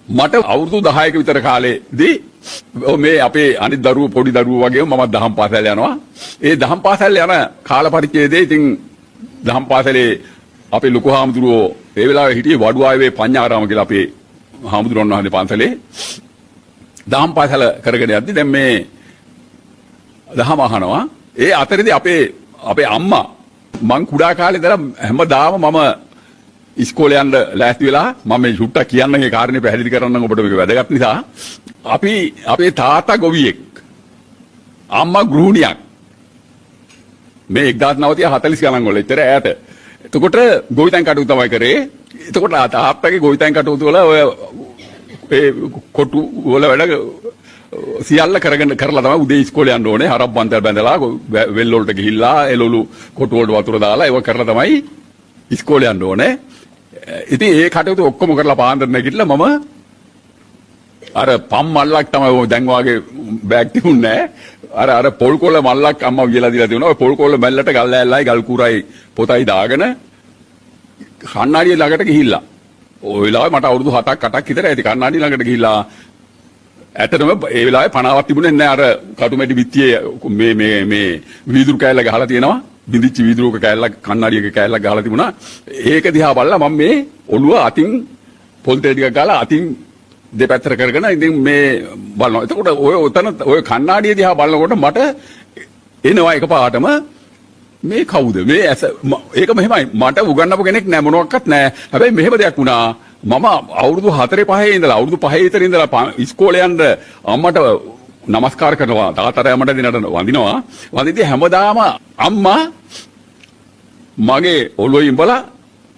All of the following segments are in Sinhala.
මට අවුරුදු 10ක විතර කාලේදී මේ අපේ අනිත් දරුවෝ පොඩි දරුවෝ වගේම මම දහම් පාසල් යනවා. ඒ දහම් පාසල් යන කාල පරිච්ඡේදයේ ඉතින් දහම් පාසලේ අපේ ලොකු හාමුදුරුවෝ ඒ වෙලාවේ හිටියේ වඩුවාවේ පඤ්ඤාරාම කියලා අපේ හාමුදුරුවෝ වහන්සේ පන්සලේ දහම් පාසල කරගෙන යද්දි දැන් මේ දහම අහනවා. ඒ අතරේදී අපේ අම්මා මං කුඩා කාලේ ඉඳලා හැමදාම මම ඉස්කෝලේ යන්න ලෑස්ති වෙලා මම මේ සුට්ටක් කියන්න මේ කාරණේ පැහැදිලි කරන්න ඔබට මේක වැදගත් නිසා අපේ තාත්තා ගොවියෙක් අම්මා ගෘහිණියක් මේ 1940 ගණන් වල ඉතර ඈත. එතකොට ගොවිතැන් කටයුතු තමයි කරේ. එතකොට තාත්තගේ ගොවිතැන් කටයුතු වල ඔය ඒ කොටු වල වැඩ සියල්ල කරලා තමයි උදේ ඉස්කෝලේ යන්න ඕනේ. හරක් බන්තල් බැඳලා වෙල් වලට ගිහිල්ලා එළවලු කොටු වලට වතුර දාලා ඒව කරලා තමයි ඉස්කෝලේ යන්න ඕනේ. ඉතින් ඒ කටයුතු ඔක්කොම කරලා පාන්දර නැගිටලා මම අර පම් මල්ලක් තමයි දැන් වාගේ බෑග් තිබුණේ නැහැ. අර පොල් කොළ මල්ලක් අම්මා වියලා දීලා තිබුණා. ඔය පොල් කොළ මැල්ලට ගල් ඇල්ලයි ගල් කුරයි පොතයි දාගෙන කන්නාඩිය ළඟට ගිහිල්ලා. ওই වෙලාවේ මට අවුරුදු 7ක් 8ක් විතර ඇති. කන්නාඩිය ළඟට ගිහිල්ලා ඇත්තටම ඒ වෙලාවේ පණාවක් තිබුණේ නැහැ. අර කටුමැටි බිත්තියේ මේ වීදුරු කෑල්ල ගහලා තියෙනවා. බින්දිච්ච වීදුරුක කෑල්ලක් කන්නාඩියක කෑල්ලක් ගහලා තිබුණා. ඒක දිහා බලලා මම මේ ඔළුව අතින් පොල් තේ ටිකක් ගාලා අතින් දෙපැත්තට කරගෙන ඉතින් මේ බලනවා. එතකොට ඔය කන්නාඩිය දිහා බලනකොට මට එනවා එකපාරටම මේ කවුද? මේ ඇස ඒක මෙහෙමයි. මට උගන්නපු කෙනෙක් නෑ මොනවත් නෑ. හැබැයි මෙහෙම දෙයක් වුණා. මම අවුරුදු 4 5 ඉඳලා අවුරුදු 5 විතර ඉඳලා ඉස්කෝලේ යන්න අම්මට නමස්කාර කරනවා. තාත්තට යමට දිනට වඳිනවා. වඳිද්දී හැමදාම අම්මා මගේ ඔළුවේ ඉඹලා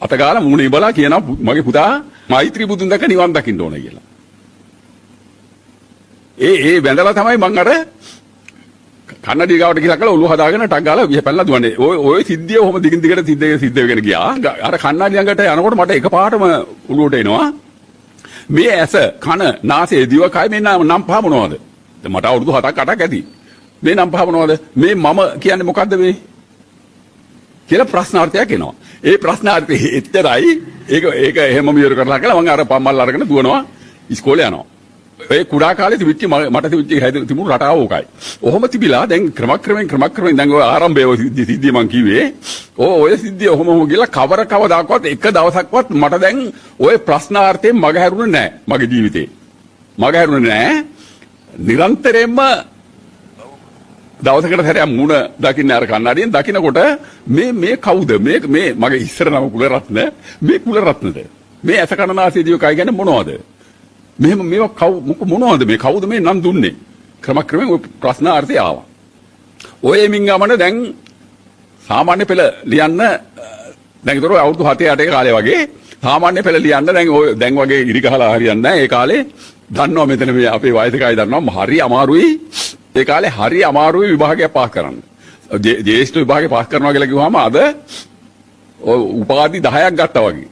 අතගාලා මූණේ ඉඹලා කියනවා මගේ පුතා මෛත්‍රී බුදුන් දැක නිවන් දකින්න ඕන කියලා. ඒ වැඳලා තමයි මං අර කන්නඩිය ගාවට ගිහලා කළා ඔළුව හදාගෙන ටක් ගාලා විහපැල්ලා දුවන්නේ. ඔය සිද්ධිය ඔහොම දිගින් දිගට සිද්ධ වෙගෙන ගියා. අර කන්නඩිය ළඟට යනකොට මට එකපාරටම ඔළුවට එනවා. මේ ඇස කන නාසය දිව කය මේ නම් පහ මොනවද? මට අවුරුදු 7ක් 8ක් ඇති. මේ නම් පහ මොනවද? මේ මම කියන්නේ මොකද්ද මේ? කියලා ප්‍රශ්නාර්ථයක් එනවා. ඒ ප්‍රශ්නාර්ථය එච්චරයි. ඒක එහෙම මියර කරලා කියලා මම අර පම්මල් අරගෙන දුවනවා ඉස්කෝලේ යනවා. ඒ කුඩා කාලේ තිබිච්ච මට තිබුණු රටාව ඕකයි. ඔහොම තිබිලා දැන් ක්‍රමක්‍රමයෙන් දැන් ඔය ආරම්භයේ සිද්ධිය මං කිව්වේ. ඔය සිද්ධිය ඔහොම ගිහලා කවදාකවත් එක දවසක්වත් මට දැන් ඔය ප්‍රශ්නාර්ථයෙන් මග හැරුණේ නැහැ මගේ ජීවිතේ. මග හැරුණේ නැහැ. නිරන්තරයෙන්ම දවසකට සැරයක් මුණ දකින්න අර කන්නඩියෙන් දකින්නකොට මේ කවුද මේ මගේ ඉස්සර නම කුලරත්න මේ කුලරත්නද මේ ඇස කනනාසය දිව කය කියන්නේ මොනවද මෙහෙම මේවා මොනවද මේ කවුද මේ නම් දුන්නේ ක්‍රමක්‍රමයෙන් ඔය ප්‍රශ්නාර්ථය ආවා ඔය මින් ගමන දැන් සාමාන්‍ය පෙළ ලියන්න දැන් ඒතර අවුරුදු 7 8 කාලේ වගේ සාමාන්‍ය පෙළ ලියන්න දැන් වගේ ඉරි ගහලා හරියන්නේ නැහැ ඒ කාලේ දන්නවා මෙතන මේ අපේ වයසක අය දන්නවා හරි අමාරුයි ඒ කාලේ හරි අමාරුයි විභාගයක් පාස් කරන්න. ජේෂ්ඨ විභාගේ පාස් කරනවා කියලා කිව්වම අද උපාධි 10ක් ගත්තා වගේ.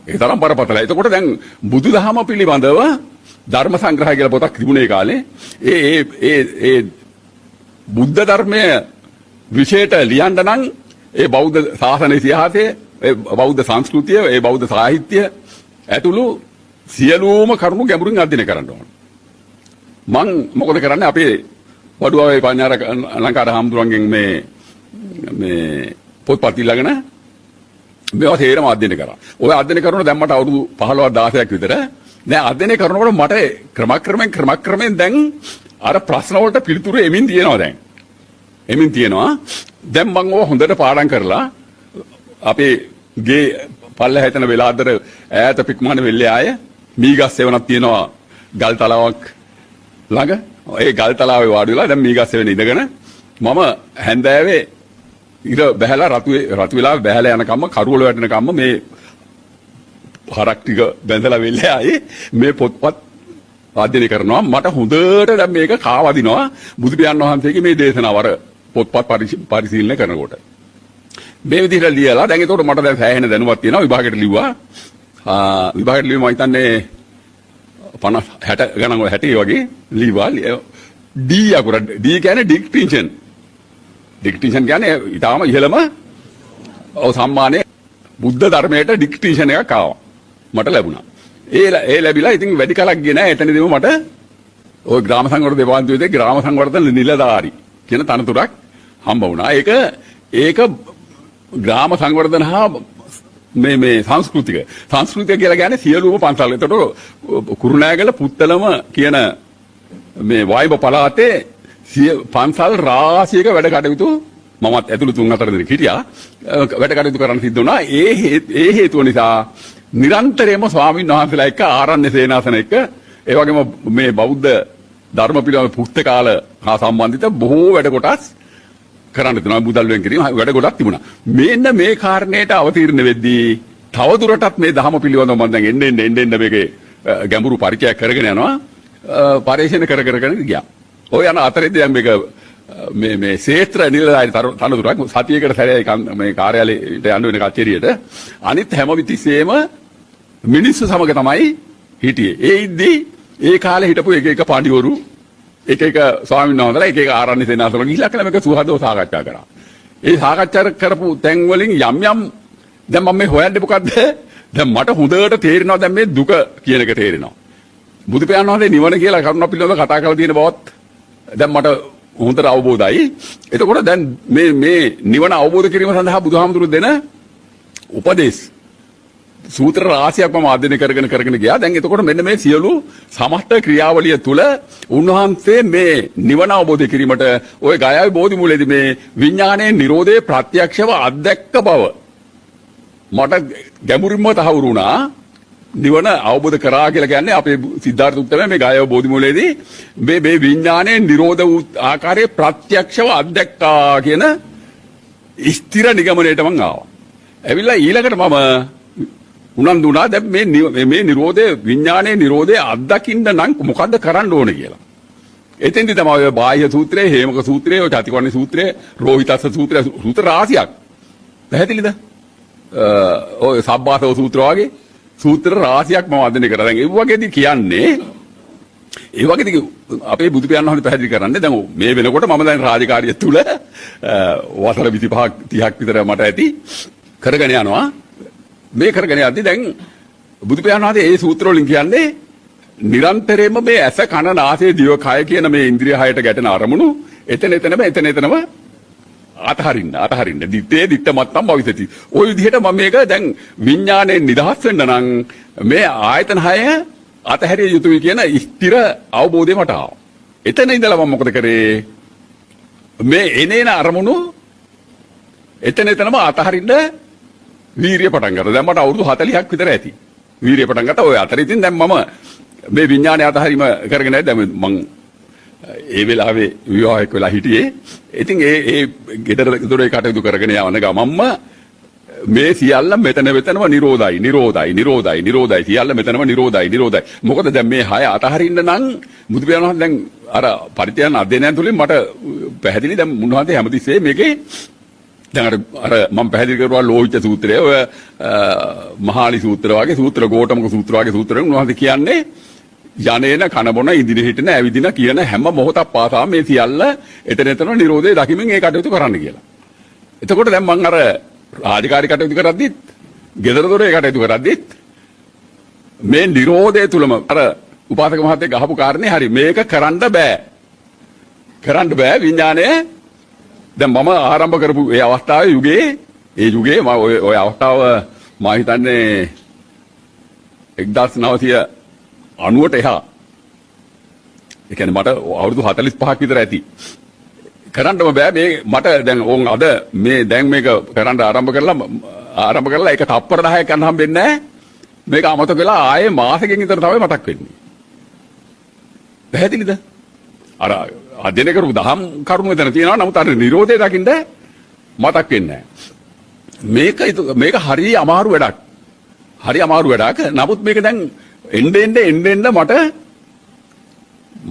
ඒ තරම් බරපතලයි. එතකොට දැන් බුදුදහම පිළිබඳව ධර්ම සංග්‍රහය කියලා පොතක් තිබුණේ කාලේ. ඒ බුද්ධ ධර්මයේ විශේෂයට ලියන්න නම් ඒ බෞද්ධ ශාසන ඉතිහාසයේ, ඒ බෞද්ධ සංස්කෘතිය, ඒ බෞද්ධ සාහිත්‍ය ඇතුළු සියලුම කරුණු ගැඹුරින් අධ්‍යයනය කරන්න ඕන. මං මොකද කරන්නේ අපේ වඩුවාවේ පඤ්ඤාර ලංකාර හාමුදුරන්ගෙන් මේ පොත්පත් ඉල්ලගෙන මේවා තේරම අධ්‍යයනය කරා. ඔය අධ්‍යයනය කරනකොට දැන් මට අවුරුදු 15ක් 16ක් විතර. දැන් අධ්‍යයනය කරනකොට මට ක්‍රමක්‍රමයෙන් දැන් අර ප්‍රශ්න වලට පිළිතුරු එමින් තියෙනවා දැන්. එමින් තියෙනවා. දැන් මම ඕවා හොඳට පාඩම් කරලා අපේ ගේ පල්ලෙ හැතන වෙලාදර ඈත පික්මහන වෙල්ලේ ආය මීගස් සෙවණක් තියෙනවා ගල් තලාවක් ළඟ. ඒ ගල් තලාවේ වාඩි වෙලා දැන් මීගස් සෙවණ ඉඳගෙන මම හැන්දෑවේ ඉර බහැලා රතු වෙලා බහැලා යනකම්ම කරුවල වැටෙනකම්ම මේ හරක් ටික බැඳලා වෙල්ලේ ආයේ මේ පොත්පත් අධ්‍යයනය කරනවා. මට හොඳට දැන් මේක කාවදිනවා බුදු පියාණන් වහන්සේගේ මේ දේශනාව අර පොත්පත් පරිශීලනය කරනකොට. මේ විදිහට ලියලා දැන් ඒකට මට දැන් සෑහෙන දැනුමක් තියෙනවා විභාගයට ලිව්වා. විභාගයට ලිව්වම මම හිතන්නේ 50 60 ගණන් වල 60 වගේ ලිව්වා. D අකුර D කියන්නේ ඩික්ටින්ෂන්. ඩික්ටින්ෂන් කියන්නේ ඊටාම ඉහළම සම්මානයේ බුද්ධ ධර්මයට ඩික්ටින්ෂන් එකක් ආවා. මට ලැබුණා. ඒ ලැබිලා ඉතින් වැඩි කලක් ගියේ නෑ. එතනදීම මට ওই ග්‍රාම සංවර්ධන දෙපාර්තමේන්තුවේ ග්‍රාම සංවර්ධන නිලධාරි කියන තනතුරක් හම්බ වුණා. ඒක ග්‍රාම සංවර්ධන හා මේ සංස්කෘතික කියලා කියන්නේ සියලුම පන්සල්. එතකොට කුරුණෑගල පුත්තලම කියන මේ වයිබ පළාතේ පන්සල් රාශියක වැඩ කටයුතු මමත් ඇතුළු 3-4 දෙනෙක් හිටියා. වැඩ කටයුතු කරන්න සිද්ධ වුණා. ඒ හේතුව නිසා නිරන්තරයෙන්ම ස්වාමීන් වහන්සේලා එක්ක ආරණ්‍ය සේනාසන එක්ක ඒ වගේම මේ බෞද්ධ ධර්ම පිළිබඳ පුස්තකාල හා සම්බන්ධිත බොහෝ වැඩ කොටස් කරන්න තිබුණා. මුදල් වෙන් කිරීම වැඩ ගොඩක් තිබුණා. මෙන්න මේ කාරණේට අවතීර්ණ වෙද්දී තවදුරටත් මේ ධර්ම පිළිබඳව මම දැන් එන්න මේකේ ගැඹුරු පරිචයක් කරගෙන යනවා. පරිශීලන කරගෙන ගියා. ඔය යන අතරේදී දැන් මේ ක්ෂේත්‍ර නිලධාරි තනතුරක් සතියකට සැරේ මේ කාර්යාලයට යන්න වෙන කචේරියට අනිත් හැම විතිස්සෙම මිනිස්සු සමග තමයි හිටියේ. ඒ ඉද්දී ඒ කාලේ හිටපු එක පාඬිවරු එක ස්වාමීන් වහන්සේලා එක ආරණ්‍ය සේනාසන ගිහිල්ලා කළ මේක සුහදව සාකච්ඡා කරා. ඒ සාකච්ඡා කරපු තැන් වලින් යම් දැන් මම මේ හොයන්නේ මොකද්ද? දැන් මට හොඳට තේරෙනවා දැන් මේ දුක කියන එක තේරෙනවා. බුදු පියාණන් වහන්සේ නිවන කියලා කරුණා පිළිබඳව කතා කරලා තියෙන බවත් දැන් මට හොඳට අවබෝධයි. එතකොට දැන් මේ නිවන අවබෝධ කිරීම සඳහා බුදුහාමුදුරු දෙන උපදේශ සූත්‍ර රාශියක් මම අධ්‍යයනය කරගෙන ගියා. දැන් එතකොට මෙන්න මේ සියලු සමස්ත ක්‍රියාවලිය තුළ උන්වහන්සේ මේ නිවන අවබෝධ කිරීමට ওই ගයාවේ බෝධි මූලයේදී මේ විඥානයේ Nirodhe ප්‍රත්‍යක්ෂව අත්දැක්ක බව මට ගැඹුරින්ම තහවුරු වුණා. නිවන අවබෝධ කරා කියලා කියන්නේ අපේ සිද්ධාර්ථ උත්තමයා මේ ගයාවේ බෝධි මූලයේදී මේ විඥානයේ Nirodha වූ ආකාරයේ ප්‍රත්‍යක්ෂව අත්දැක්කා කියන ස්ථිර නිගමනයට මම ආවා. ඇවිල්ලා ඊළඟට මම උනන්දු වුණා දැන් මේ Nirodhe විඥානයේ Nirodhe අත්දකින්න නම් මොකද්ද කරන්න ඕනේ කියලා. එතෙන්දි තමයි ඔය බාහ්‍ය සූත්‍රය, හේමක සූත්‍රය, ඔය චතිකෝණී සූත්‍රය, රෝහිතස්ස සූත්‍රය, සූත්‍ර රාශියක්. පැහැදිලිද? ඔය සබ්බාසව සූත්‍ර වගේ සූත්‍ර රාශියක් මම අධ්‍යයනය කරා. දැන් ඒ වගේදී කියන්නේ ඒ වගේදී අපේ බුදු පියාණන් වහන්සේ පැහැදිලි කරන්නේ දැන් මේ වෙනකොට මම දැන් රාජකාරිය තුල වසර 25ක් 30ක් විතර මට ඇති කරගෙන යනවා. මේ කරගෙන යද්දි දැන් බුදු පියාණන් වහන්සේ ඒ සූත්‍ර වලින් කියන්නේ නිරන්තරයෙන්ම මේ ඇස කන නාසය දිව කය කියන මේ ඉන්ද්‍රිය හයට ගැටෙන අරමුණු එතනම අතහරින්න දිත්තේ මත්තම් භවිතති. ওই විදිහට මම මේක දැන් විඥාණයෙන් නිදහස් වෙන්න නම් මේ ආයතන හය අතහැරිය යුතුයි කියන ස්ථිර අවබෝධය මට ආවා. එතන ඉඳලා මම මොකද කරේ? මේ එනේන අරමුණු එතනම අතහරින්න වීරිය පටන් ගත්තා. දැන් මට අවුරුදු 40ක් විතර ඇති. වීරිය පටන් ගත්තා. ඔය අතර ඉතින් දැන් මම මේ විඥානය අතහැරීම කරගෙන නැහැ. දැන් මම ඒ වෙලාවේ විවාහයක් වෙලා හිටියේ. ඉතින් ඒ ගෙදර දොරේ කටයුතු කරගෙන යන ගමම්ම මේ සියල්ල මෙතනම නිරෝධයි. සියල්ල මෙතනම නිරෝධයි. මොකද දැන් මේ හය අතහරින්න නම් බුදු පියාණන් වහන්සේ දැන් අර පරිත්‍යාන අධ්‍යයනයන් තුළින් මට පැහැදිලි දැන් මුන්වහන්සේ හැමතිස්සේ මේකේ දැන් අර මම පැහැදිලි කරුවා ලෝහිත සූත්‍රය, ඔය මහාලි සූත්‍ර වගේ සූත්‍ර, ගෝඨමක සූත්‍ර වගේ සූත්‍ර වලින් උන්වහන්සේ කියන්නේ යන්නේන කන බොන ඉදිරි හිටින ඇවිදින කියන හැම මොහොතක් පාසා මේ සියල්ල එතන නිරෝධය දකිමින් ඒ කටයුතු කරන්න කියලා. එතකොට දැන් මම අර රාජකාරී කටයුතු කරද්දිත්, ගෙදර දොරේ කටයුතු කරද්දිත් මේ නිරෝධය තුලම අර උපාසක මහත්තයා ගහපු කාරණේ හරි. මේක කරන්න බෑ විඥානය. දැන් මම ආරම්භ කරපු ඒ අවස්ථාවේ යුගයේ මම ඔය අවස්ථාව මම හිතන්නේ 1990ට එහා. ඒ කියන්නේ මට අවුරුදු 45ක් විතර ඇති. කරන්නම බෑ මේ මට දැන් ඕන් අද මේ දැන් මේක කරන්න ආරම්භ කරලා ඒක තප්පර 10ක් යන්න හම්බෙන්නේ නැහැ. මේක අමතක වෙලා ආයේ මාසෙකින් විතර තමයි මතක් වෙන්නේ. පැහැදිලිද? අර අධ්‍යයනය කරපු දහම් කරුණු එතන තියෙනවා. නමුත් අර නිරෝධය දකින්න මතක් වෙන්නේ නැහැ. මේක හරිය අමාරු වැඩක්. නමුත් මේක දැන් එන්න මට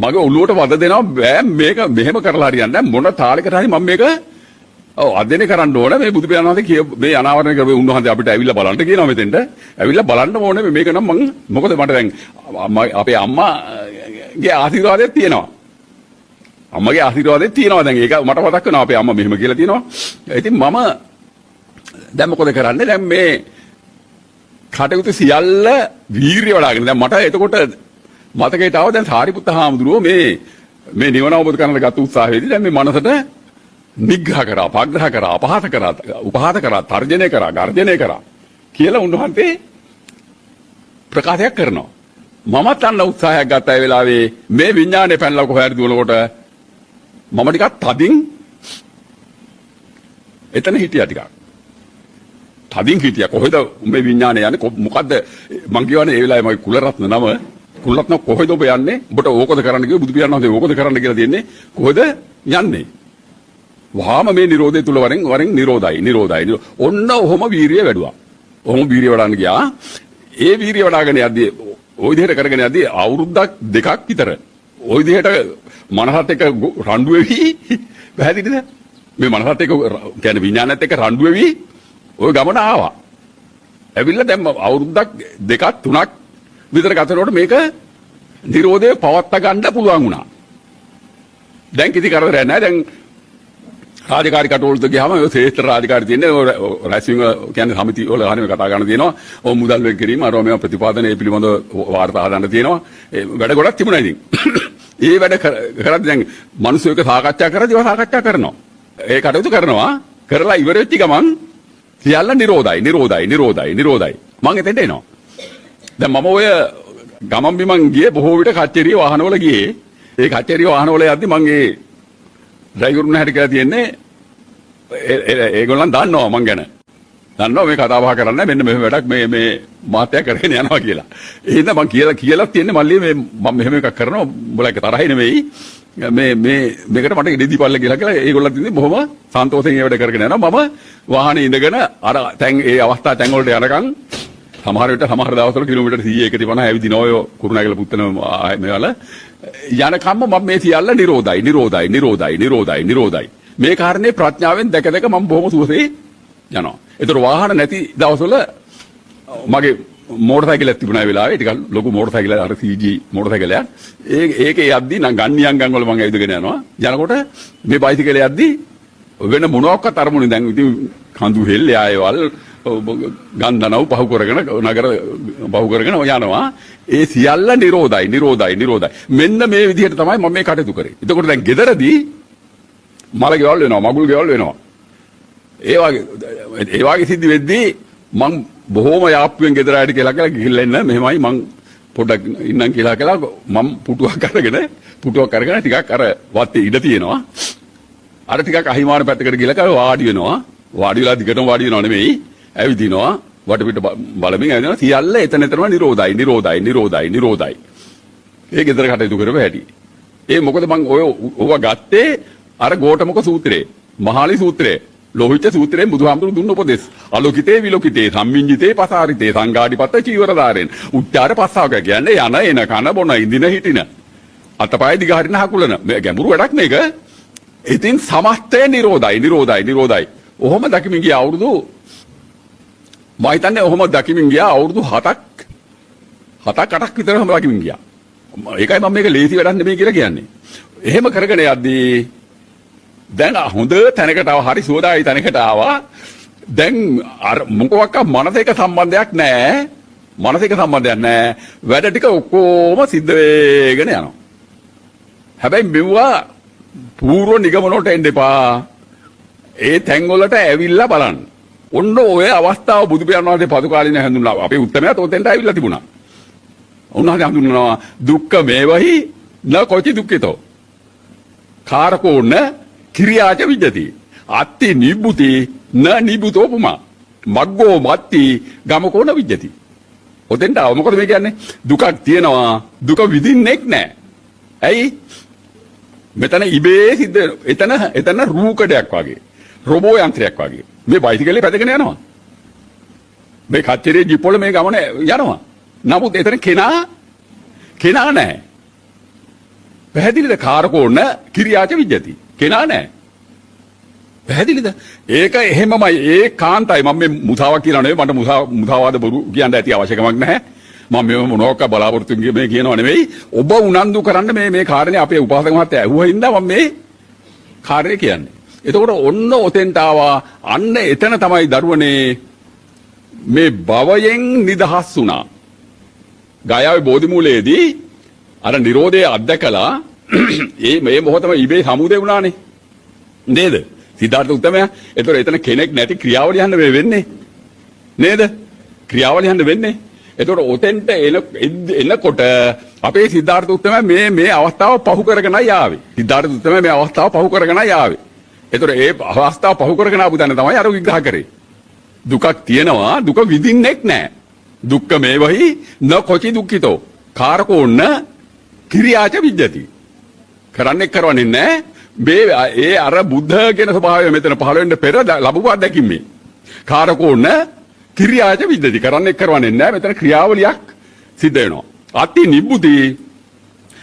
මගේ ඔළුවට වද දෙනවා. බෑ මේක මෙහෙම කරලා හරියන්නේ නැහැ. මොන තාලයකට හරි මම මේක අධ්‍යයනය කරන්න ඕන. මේ බුදු පියාණන් වහන්සේ මේ අනාවරණය කරපු උන්වහන්සේ අපිට ඇවිල්ලා බලන්න කියනවා මෙතෙන්ට. ඇවිල්ලා බලන්න ඕනේ මේක නම් මම මොකද මට දැන් අපේ අම්මාගේ ආශිර්වාදයක් තියෙනවා. අම්මගේ ආශිර්වාදයක් තියෙනවා. දැන් ඒක මට මතක් වෙනවා අපේ අම්මා මෙහෙම කියලා තියෙනවා. ඉතින් මම දැන් මොකද කරන්නේ? දැන් මේ කටයුතු සියල්ල වීරිය වඩාගෙන දැන් මට එතකොට මතකයට ආව දැන් සාරිපුත්ත හාමුදුරුවෝ මේ නිවන අවබෝධ කරගන්න ගත උත්සාහයේදී දැන් මේ මනසට නිග්‍රහ කරා, පග්‍රහ කරා, අපහාස කරා, උපහාස කරා, තර්ජනය කරා, ගර්ජනය කරා කියලා උන්වහන්සේ ප්‍රකාශයක් කරනවා. මමත් අන්න උත්සාහයක් ගත්ත ඒ වෙලාවේ මේ විඥානේ පැනලා කොහේ හරි දුවනකොට මම ටිකක් තදින් එතන හිටියා ටිකක්. තදින් හිටියා කොහෙද මේ විඥානේ යන්නේ මොකද්ද මං කියවනේ ඒ වෙලාවේ මගේ කුලරත්න නම කුලරත්න කොහෙද ඔබ යන්නේ ඔබට ඕකද කරන්න කිව්ව බුදු පියාණන් වහන්සේ ඕකද කරන්න කියලා දෙන්නේ කොහෙද යන්නේ වහාම මේ නිරෝධය තුල වරෙන් නිරෝධයි ඔන්න ඔහොම වීරිය වැඩුවා ඔහොම වීරිය වඩන්න ගියා ඒ වීරිය වඩාගෙන යද්දී ওই විදිහට කරගෙන යද්දී අවුරුද්දක් දෙකක් විතර ওই විදිහට මනසත් එක්ක රණ්ඩු වෙවි පැහැදිලිද මේ මනසත් එක්ක කියන්නේ විඥානයත් එක්ක රණ්ඩු වෙවි ওই ගමන ආවා. ඇවිල්ලා දැන් අවුරුද්දක් දෙකක් තුනක් විතර ගතනකොට මේක නිරෝධය පවත්වා ගන්න පුළුවන් වුණා. දැන් කිසි කරදරයක් නැහැ. දැන් රාජකාරී කටවලට ගියාම ඔය ශ්‍රේෂ්ඨ රාජකාරී තියෙන්නේ ඔය රැස්වීම කියන්නේ සමිති වල අහන්නේ කතා කරන්න තියෙනවා. ඔය මුදල් වෙන් කිරීම අර මේවා ප්‍රතිපාදන ඒ පිළිබඳව වාර්තා හදන්න තියෙනවා. ඒ වැඩ ගොඩක් තිබුණා ඉතින්. ඒ වැඩ කරද්දී දැන් මිනිස්සු එක සාකච්ඡා කරද්දී ඒවා සාකච්ඡා කරනවා. ඒ කටයුතු කරනවා. කරලා ඉවර වෙච්ච ගමන් සියල්ල නිරෝධයි. මං එතෙන්ට එනවා. දැන් මම ඔය ගමන් බිමන් ගියේ බොහෝ විට කච්චරිය වාහනවල ගියේ. ඒ කච්චරිය වාහනවල යද්දි මං ඒ ඩ්‍රයිවරුන් හැට කියලා තියන්නේ ඒගොල්ලන් දන්නවා මං ගැන. දන්නවා මේ කතා බහ කරන්නේ මෙන්න මෙහෙම වැඩක් මේ මාත්‍යා කරගෙන යනවා කියලා. ඒ හින්දා මං කියලා තියන්නේ මල්ලි මම මෙහෙම එකක් කරනවා උඹලා එක තරහින් නෙමෙයි. මේකට මට ඉඩදී පල්ල කියලා ඒගොල්ලන් ඉන්නේ බොහොම සන්තෝෂයෙන් ඒ වැඩ කරගෙන යනවා. මම වාහනේ ඉඳගෙන අර ඒ අවස්ථා තැන් වලට යනකම් සමහර විට සමහර දවස්වල කිලෝමීටර් 100 150 ඇවිදිනවා ඔය කුරුණෑගල පුත්තන මේවල යනකම්ම මම මේ සියල්ල නිරෝධයි. මේ කාරණේ ප්‍රඥාවෙන් දැක මම බොහොම සුවසේ යනවා. ඒතර වාහන නැති දවස්වල මගේ මෝටර් සයිකලයක් තිබුණා ඒ වෙලාවේ ටිකක් ලොකු මෝටර් සයිකලයක් අර CG මෝටර් සයිකලයක් ඒකේ යද්දි නම් ගන්නියංගම් වල මම ඇවිදගෙන යනවා යනකොට මේ බයිසිකලේ යද්දි වෙන මොනවාක්වත් අරමුණේ දැන් ඉතින් කඳු හෙල්ලේ ආයවල් ගන්දනව පහු කරගෙන නගර පහු කරගෙන යනවා ඒ සියල්ල නිරෝධයි මෙන්න මේ විදිහට තමයි මම මේ කටයුතු කරේ එතකොට දැන් ගෙදරදී මල ගෙවල් වෙනවා මගුල් ගෙවල් වෙනවා ඒ වගේ සිද්ධි වෙද්දී මම බොහොම යාප්පුවෙන් ගෙදර ආയിട്ട് කියලා ගිහිල්ලා ඉන්න මෙහෙමයි මං පොඩ්ඩක් ඉන්නම් කියලා මම පුටුවක් අරගෙන ටිකක් අර වත්තේ ඉඩ තියෙනවා අර ටිකක් අහිමාන පැත්තකට ගිහලා වාඩි වෙනවා වාඩි වෙලා දිගටම වාඩි වෙනව නෙමෙයි ඇවිදිනවා වටපිට බලමින් ඇවිදිනවා සියල්ල එතනම නිරෝධයි ඒ ගෙදර කටයුතු කරව හැටි ඒ මොකද මං ඔය ගත්තේ අර ගෝඨමුඛ සූත්‍රේ මහාලි සූත්‍රේ ලෝහිත සූත්‍රයෙන් බුදුහාමුදුරු දුන්න උපදෙස් අලෝකිතේ විලෝකිතේ සම්මිඤ්ඤිතේ පසාරිතේ සංඝාටිපත චීවරදාරෙන් උච්චාර පස්සාවක කියන්නේ යන එන කන බොන ඉඳින හිටින අතපය දිගහරින හකුලන මේ ගැඹුරු වැඩක් මේක ඉතින් සමස්තය නිරෝධයි ඔහොම දකිමින් ගිය අවුරුදු මම හිතන්නේ ඔහොම දකිමින් ගියා අවුරුදු 7ක් විතර ඔහොම දකිමින් ගියා ඒකයි මම මේක ලේසි වැඩක් නෙමෙයි කියලා කියන්නේ එහෙම කරගෙන යද්දී දැන් හොඳ තැනකට ආවා හරි සෝදායි තැනකට ආවා දැන් අර මොකක්ක මනසේක සම්බන්ධයක් නැහැ වැඩ ටික ඔක්කොම සිද්ධ වෙගෙන යනවා හැබැයි මෙවුවා පූර්ව නිගමනට එන්න එපා ඒ තැන් වලට ඇවිල්ලා බලන්න ඔන්න ඔය අවස්ථාව බුදු පියාණන් වහන්සේ පදු කාලින හඳුන්වලා අපේ උත්තමයාත් ඔතෙන්ට ඇවිල්ලා තිබුණා උන්වහන්සේ හඳුන්වනවා දුක්ඛ මේවහි න කොචි දුක්ඛිතෝ කාරකෝන කිරියාච විජ්ජති අත්ති නිබ්බුති න නිබ්බුතෝපමා මග්ගෝ මත්ති ගමකෝන විජ්ජති ඔතෙන්ට ආව මොකද මේ කියන්නේ දුකක් තියෙනවා දුක විඳින්නෙක් නැහැ ඇයි මෙතන ඉබේ සිද්ධ එතන රූකඩයක් වගේ රොබෝ යන්ත්‍රයක් වගේ මේ බයිසිකලේ පැදගෙන යනවා මේ කච්චරේ ජිප් වල මේ ගමන යනවා නමුත් එතන කෙනා නැහැ පැහැදිලිද කාරකෝන කිරියාච විජ්ජති කෙනා නැහැ පැහැදිලිද ඒක එහෙමමයි ඒ කාන්තයි මම මේ මුසාවක් කියලා නෙවෙයි මට මුසාවාද බොරු කියන්න ඇති අවශ්‍යකමක් නැහැ මම මේ මොනවාක් බලාපොරොත්තු මේ කියනවා නෙවෙයි ඔබ උනන්දු කරන්න මේ කාරණේ අපේ උපාසක මහත්තයා ඇහුවා හින්දා මම මේ කාරණේ කියන්නේ එතකොට ඔන්න ඔතෙන්ට ආවා අන්න එතන තමයි දරුවනේ මේ භවයෙන් නිදහස් වුණා. ගයාවේ බෝධිමූලයේදී අර නිරෝධය අත්දකලා මේ මොහොතම ඉබේ සමුදේ වුණානේ. නේද? සිද්ධාර්ථ උත්තමයා. ඒතර එතන කෙනෙක් නැති ක්‍රියාවලිය යන්න වෙන්නේ. නේද? ක්‍රියාවලිය යන්න වෙන්නේ. ඒතර ඔතෙන්ට එනකොට අපේ සිද්ධාර්ථ උත්තමයා මේ අවස්ථාව පහු කරගෙනයි ආවේ. සිද්ධාර්ථ උත්තමයා මේ අවස්ථාව පහු කරගෙනයි ආවේ. ඒතර ඒ අවස්ථාව පහු කරගෙන ආපු තැන තමයි අර විග්‍රහ කරේ. දුකක් තියෙනවා, දුක විඳින්නෙක් නැහැ. දුක්ඛ මේවහි න කොචි දුක්ඛිතෝ කාරකෝන්න කිරියාච විජ්ජති. කරන්නේ කරවන්නේ නැහැ. ඒ අර බුද්ධ කියන ස්වභාවය මෙතන පහළ වෙන්න පෙර ලැබුව අත්දැකීම මේ. කාරකෝන්න කිරියාච විජ්ජති. කරන්නේ කරවන්නේ නැහැ. මෙතන ක්‍රියාවලියක් සිද්ධ වෙනවා. අති නිබ්බුති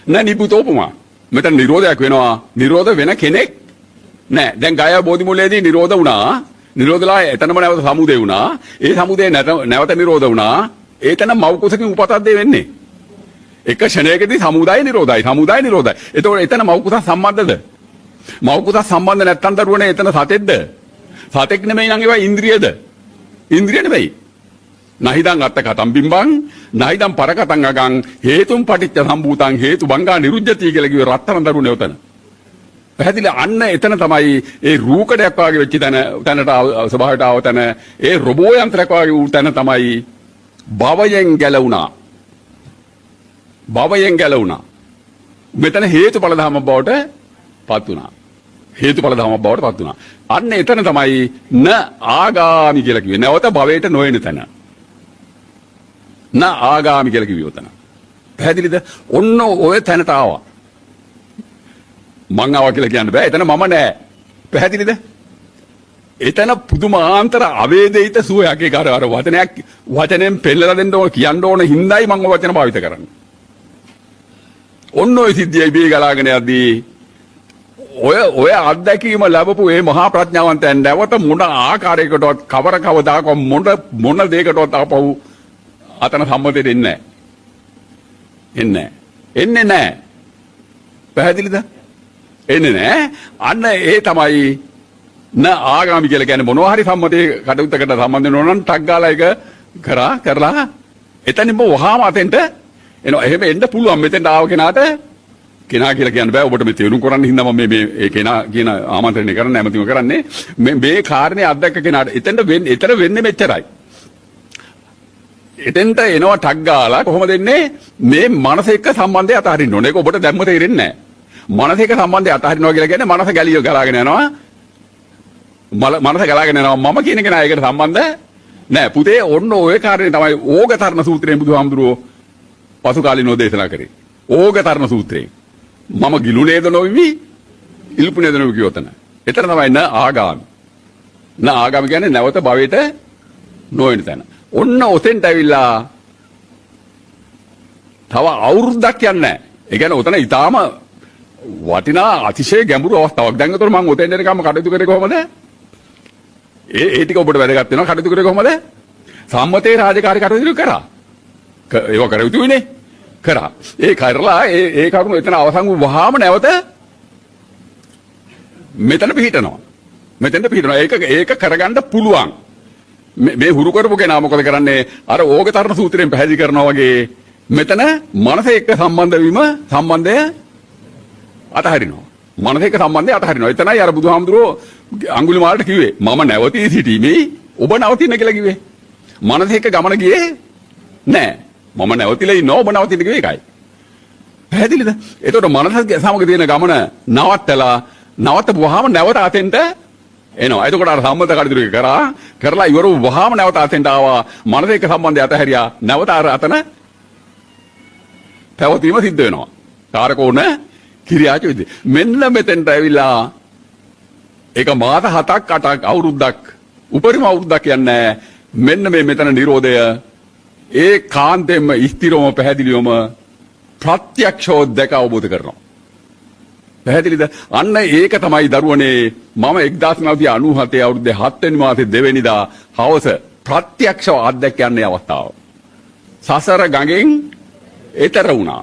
න නිබ්බුතෝපමා. මෙතන නිරෝධයක් වෙනවා. නිරෝධ වෙන කෙනෙක් නැහැ. දැන් ගායා බෝධිමූලයේදී නිරෝධ වුණා. නිරෝධලා එතනම නැවත සමුදේ වුණා. ඒ සමුදේ නැවත නිරෝධ වුණා. ඒතන මව් කුසකින් උපතක් දෙ වෙන්නේ. එක ෂණයකදී සමුදාය නිරෝධයි. සමුදාය නිරෝධයි. එතකොට එතන මව් කුස සම්බන්ධද? මව් කුස සම්බන්ධ නැත්තම් දරුවනේ එතන සතෙක්ද? සතෙක් නෙමෙයි නම් ඒවා ඉන්ද්‍රියද? ඉන්ද්‍රිය නෙමෙයි. නහිදං අත්ත කතම් බිම්බං නහිදං පරකතං අගං හේතුම් පටිච්ච සම්භූතං හේතු බංගා නිරුද්ධති කියලා කිව්වේ රත්තරන් දරුවනේ උතන. පැහැදිලි අන්න එතන තමයි ඒ රූකඩයක් වගේ වෙච්ච තැනට ස්වභාවයට ආව තැන ඒ රොබෝ යන්ත්‍රයක් වගේ වූ තැන තමයි භවයෙන් ගැලුණා. භවයෙන් ගැලුණා. මෙතන හේතුඵල ධම බවට පත් වුණා. හේතුඵල ධම බවට පත් වුණා. අන්න එතන තමයි න ආගාමි කියලා කිව්වේ. නැවත භවයට නොයන තැන. න ආගාමි කියලා කිව්වේ උතන. පැහැදිලිද? ඔන්න ඔය තැනට ආවා. මං ආවා කියලා කියන්න බෑ. එතන මම නෑ. පැහැදිලිද? එතන පුදුමාන්තර අවේදිත සුවයක්. ඒක අර වචනයෙන් පෙන්නලා දෙන්න ඕන කියන්න ඕන හින්දායි මං ඔය වචන භාවිත කරන්නේ. ඔන්න ඔය සිද්ධියයි බී ගලාගෙන යද්දී ඔය අත්දැකීම ලැබපු මේ මහා ප්‍රඥාවන්තයන් නැවත මොන ආකාරයකටවත් කවර කවදාක මොන දෙයකටවත් ආපහු අතන සම්මතෙට එන්නේ නැහැ. පැහැදිලිද? එන්නේ නැහැ. අන්න ඒ තමයි න ආගාමි කියලා කියන්නේ මොනවා හරි සම්මතයේ කටයුත්තකට සම්බන්ධ වෙනවා නම් ටක් ගාලා ඒක කරලා එතනින්ම වහාම අතෙන්ට එනවා. එහෙම එන්න පුළුවන්. මෙතෙන්ට ආව කෙනාට කෙනා කියලා කියන්න බෑ. ඔබට මේ තේරුම් කරන්න හින්දා මම මේ ඒ කෙනා කියන ආමන්ත්‍රණය කරන්න නැමැතිව කරන්නේ. මේ කාරණේ අත්දැක කෙනාට එතෙන්ට වෙන්නේ මෙච්චරයි. එතෙන්ට එනවා ටක් ගාලා කොහොමද එන්නේ? මේ මනස එක්ක සම්බන්ධය අතහරින්න ඕනේ. ඒක ඔබට දැම්ම තේරෙන්නේ නැහැ. මනස එක්ක සම්බන්ධය අතහරිනවා කියලා කියන්නේ මනස ගලාගෙන යනවා. මනස ගලාගෙන යනවා. මම කියන කෙනා ඒකට සම්බන්ධ නැහැ. පුතේ ඔන්න ඔය කාරණේ තමයි ඕගතරණ සූත්‍රයෙන් බුදුහාමුදුරුවෝ පසු කාලිනෝ දේශනා කරේ. ඕගතරණ සූත්‍රයෙන්. මම ගිලුනේද නොවිමි ඉල්පුනේද නොවි කියවතන. එතන තමයි න ආගාමි. න ආගාමි කියන්නේ නැවත භවයට නොවන තැන. ඔන්න ඔතෙන්ට ඇවිල්ලා තව අවුරුද්දක් යන්නේ නැහැ. ඒ කියන්නේ ඔතන ඊටාම වටිනා අතිශය ගැඹුරු අවස්ථාවක්. දැන් උතර මම ඔතෙන් එනකම් කටයුතු කරේ කොහොමද? ඒ ටික ඔබට වැදගත් වෙනවා. කටයුතු කරේ කොහොමද? සම්මතේ රාජකාරී කටයුතු කරා. ඒව කරුතුනේ. කරා. ඒ කරලා ඒ කරුණු එතන අවසන් වූ වහාම නැවත මෙතන පිහිටනවා. මෙතෙන්ට පිහිටනවා. ඒක කරගන්න පුළුවන්. මේ හුරු කරපු කෙනා මොකද කරන්නේ? අර ඕගතරණ සූත්‍රයෙන් පැහැදිලි කරනවා වගේ මෙතන මනස එක්ක සම්බන්ධය අතහරිනවා. මනස එක්ක සම්බන්ධය අතහරිනවා. එතනයි අර බුදුහාමුදුරුවෝ අඟුලිමාලට කිව්වේ මම නැවතී සිටීමේ ඔබ නවතින්න කියලා කිව්වේ. මනස එක්ක ගමන ගියේ නෑ. මම නැවතිලා ඉන්නවා ඔබ නවතින්න කිව්වේ ඒකයි. පැහැදිලිද? එතකොට මනස සමග තියෙන ගමන නවත්තපුවාම නැවත අතෙන්ට එනවා. එතකොට අර සම්මත කටයුතු කරලා ඉවර වුවාම නැවත අතෙන්ට ආවා. මනස එක්ක සම්බන්ධය අතහැරියා. නැවත අර අතන පැවතීම සිද්ධ වෙනවා. කාරකෝණ කිරියාච විදි. මෙන්න මෙතෙන්ට ඇවිල්ලා ඒක මාස 7ක් 8ක් අවුරුද්දක් උපරිම අවුරුද්දක් යන්නේ මෙන්න මේ මෙතන නිරෝධය ඒ කාන්තෙම ස්ථිරවම පැහැදිලිවම ප්‍රත්‍යක්ෂව දැක අවබෝධ කරනවා. පැහැදිලිද? අන්න ඒක තමයි දරුවනේ මම 1997 අවුරුද්දේ 7 වෙනි මාසේ 2 වෙනිදා හවස ප්‍රත්‍යක්ෂව අත්දැක යන්නේ අවස්ථාව. සසර ගඟෙන් එතර වුණා.